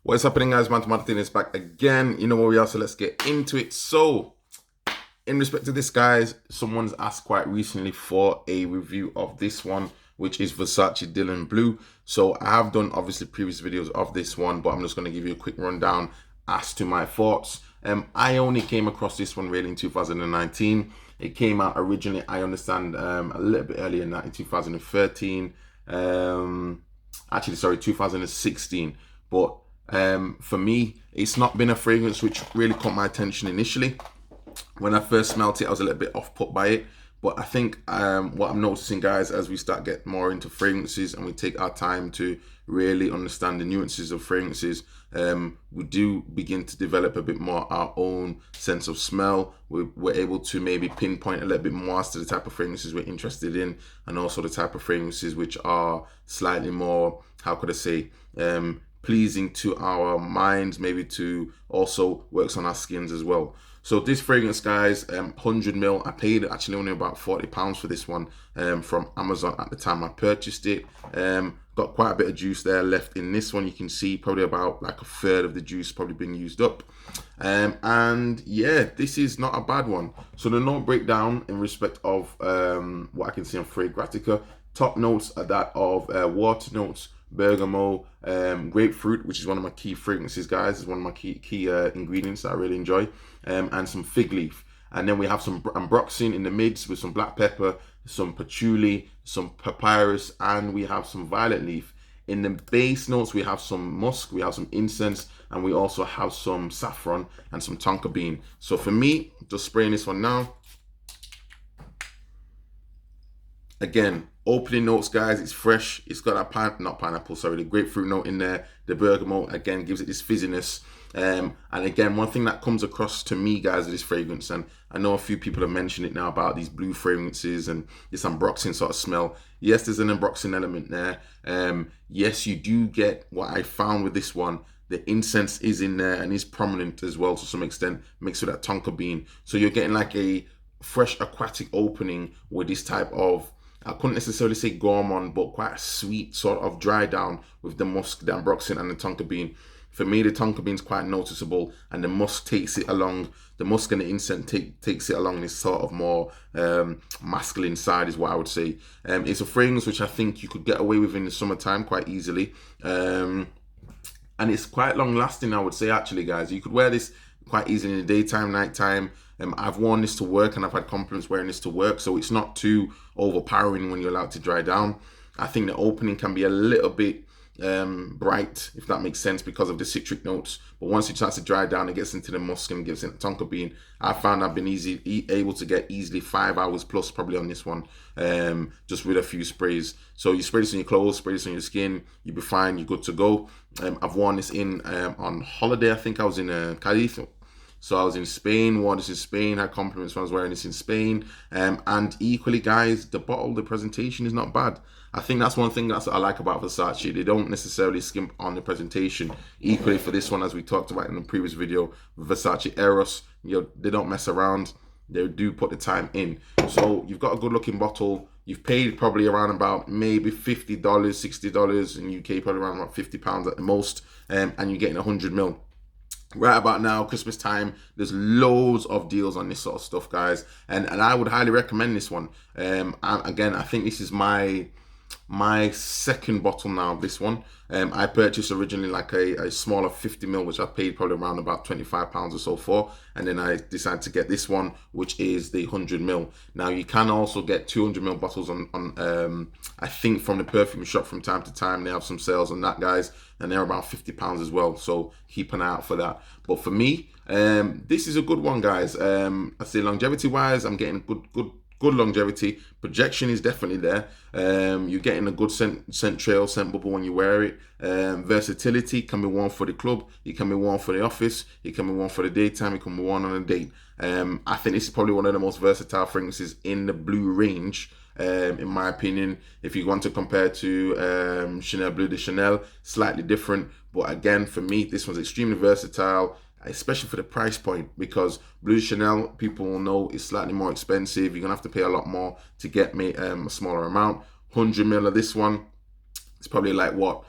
What's happening, guys? Martin is back again. You know where we are, so let's get into it. So, in respect to this, guys, someone's asked quite recently for a review of this one, which is Versace Dylan Blue. So, I have done obviously previous videos of this one, but I'm just going to give you a quick rundown as to my thoughts. I only came across this one really in 2019. It came out originally, I understand, a little bit earlier than that in 2013. Actually, sorry, 2016. But for me, it's not been a fragrance which really caught my attention initially. When I first smelt it, I was a little bit off put by it. But I think what I'm noticing, guys, as we start getting more into fragrances and we take our time to really understand the nuances of fragrances, we do begin to develop a bit more our own sense of smell. We're able to maybe pinpoint a little bit more as to the type of fragrances we're interested in, and also the type of fragrances which are slightly more, how could I say, pleasing to our minds, maybe to also works on our skins as well. So this fragrance, guys, 100 ml. I paid actually only about £40 for this one from Amazon at the time I purchased it. Got quite a bit of juice there left in this one. You can see probably about like a third of the juice probably been used up. And yeah, this is not a bad one. So the note breakdown in respect of what I can see on Fragratica, top notes are that of water notes, bergamot, grapefruit, which is one of my key fragrances, guys. It's one of my key ingredients that I really enjoy, and some fig leaf. And then we have some ambroxan in the mids with some black pepper, some patchouli, some papyrus, and we have some violet leaf. In the base notes, we have some musk, we have some incense, and we also have some saffron and some tonka bean. So for me, just spraying this one now. Again, opening notes, guys, it's fresh. It's got that the grapefruit note in there. The bergamot, again, gives it this fizziness. And again, one thing that comes across to me, guys, with this fragrance, and I know a few people have mentioned it now about these blue fragrances and this ambroxan sort of smell. Yes, there's an ambroxan element there. Yes, you do get what I found with this one. The incense is in there and is prominent as well to some extent, mixed with that tonka bean. So you're getting like a fresh aquatic opening with this type of, I couldn't necessarily say gourmand, but quite a sweet sort of dry down with the musk, the ambroxan, and the tonka bean. For me, the tonka bean is quite noticeable, and the musk takes it along. The musk and the incense takes it along this sort of more masculine side, is what I would say. It's a fragrance which I think you could get away with in the summertime quite easily, and it's quite long lasting, I would say, actually, guys. You could wear this quite easily in the daytime, nighttime. I've worn this to work and I've had compliments wearing this to work, so it's not too overpowering when you're allowed to dry down. I think the opening can be a little bit bright, if that makes sense, because of the citric notes. But once it starts to dry down, it gets into the musk and gives it the tonka bean. I found I've been able to get easily 5 hours plus probably on this one, just with a few sprays. So you spray this on your clothes, spray this on your skin, you'll be fine, you're good to go. I've worn this in on holiday. I think I was in Cadiz. So I was in Spain, wore this in Spain, had compliments when I was wearing this in Spain. And equally, guys, the presentation is not bad. I think that's one thing that I like about Versace. They don't necessarily skimp on the presentation. Equally for this one, as we talked about in the previous video, Versace Eros, they don't mess around. They do put the time in. So you've got a good looking bottle. You've paid probably around about maybe $50, $60 in UK, probably around about £50 at the most. And you're getting 100 ml. Right about now, Christmas time, there's loads of deals on this sort of stuff, guys, and I would highly recommend this one. Again, I think this is my second bottle now of this one. I purchased originally like a smaller 50 ml, which I paid probably around about £25 or so for, and then I decided to get this one, which is the 100 ml. Now you can also get 200 ml bottles on I think from the perfume shop from time to time. They have some sales on that, guys, and they're about £50 as well, so keep an eye out for that. But for me, this is a good one, guys. I say longevity wise, I'm getting good longevity. Projection is definitely there. You're getting a good scent trail, scent bubble when you wear it. Versatility, can be worn for the club, it can be worn for the office, it can be worn for the daytime, it can be worn on a date. I think this is probably one of the most versatile fragrances in the blue range, in my opinion. If you want to compare to Chanel Bleu de Chanel, slightly different, but again, for me, this one's extremely versatile, especially for the price point, because Bleu de Chanel, people will know, is slightly more expensive. You're gonna have to pay a lot more to get me a smaller amount. 100 ml of this one, it's probably like what,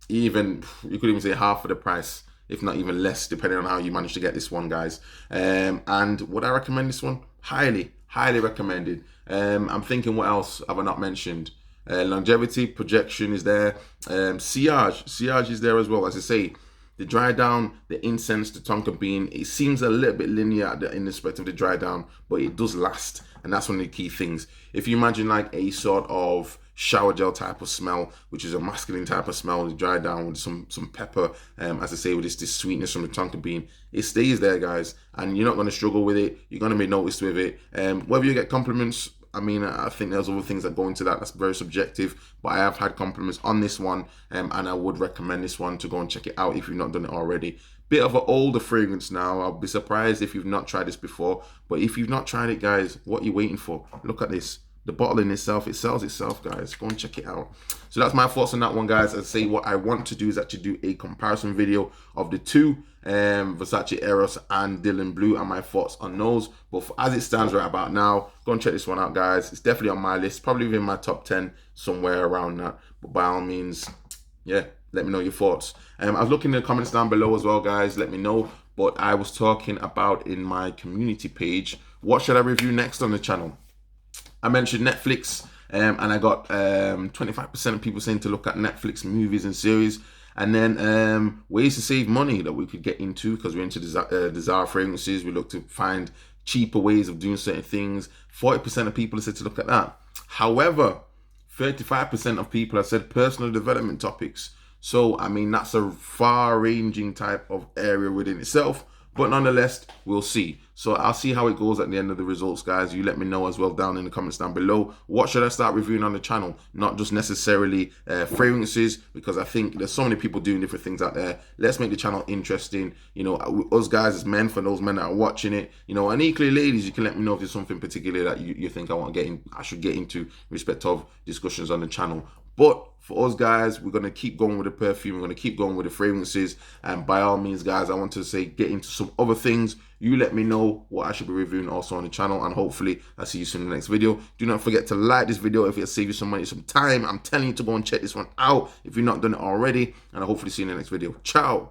even, you could even say half of the price, if not even less, depending on how you manage to get this one, guys. And would I recommend this one? Highly, highly recommended. I'm thinking, what else have I not mentioned? Longevity, projection is there. Sillage is there as well. As I say, the dry down, the incense, the tonka bean, it seems a little bit linear in respect of the dry down, but it does last. And that's one of the key things. If you imagine like a sort of shower gel type of smell, which is a masculine type of smell, the dry down with some pepper, as I say, with this sweetness from the tonka bean, it stays there, guys. And you're not going to struggle with it. You're going to be noticed with it. Whether you get compliments, I mean, I think there's other things that go into that. That's very subjective. But I have had compliments on this one, and I would recommend this one to go and check it out if you've not done it already. Bit of an older fragrance now. I'll be surprised if you've not tried this before. But if you've not tried it, guys, what are you waiting for? Look at this. The bottle in itself, it sells itself, guys. Go and check it out. So that's my thoughts on that one, guys. I'd say what I want to do is actually do a comparison video of the two, Versace Eros and Dylan Blue, and my thoughts on those. But as it stands right about now, go and check this one out, guys. It's definitely on my list, probably within my top 10, somewhere around that. But by all means, yeah, let me know your thoughts. I was looking in the comments down below as well, guys. Let me know. But I was talking about in my community page, what should I review next on the channel? I mentioned Netflix, and I got 25% of people saying to look at Netflix movies and series, and then ways to save money that we could get into, because we're into desire fragrances. We look to find cheaper ways of doing certain things. 40% of people have said to look at that. However, 35% of people have said personal development topics. So, I mean, that's a far-ranging type of area within itself. But nonetheless, we'll see. So I'll see how it goes at the end of the results, guys. You let me know as well down in the comments down below. What should I start reviewing on the channel? Not just necessarily fragrances, because I think there's so many people doing different things out there. Let's make the channel interesting. You know, us guys as men, for those men that are watching it, you know, and equally ladies, you can let me know if there's something particular that you think I should get into in respect of discussions on the channel. But for us guys, we're going to keep going with the perfume. We're going to keep going with the fragrances. And by all means, guys, I want to say get into some other things. You let me know what I should be reviewing also on the channel. And hopefully, I'll see you soon in the next video. Do not forget to like this video if it'll save you some money, some time. I'm telling you to go and check this one out if you've not done it already. And I'll hopefully see you in the next video. Ciao.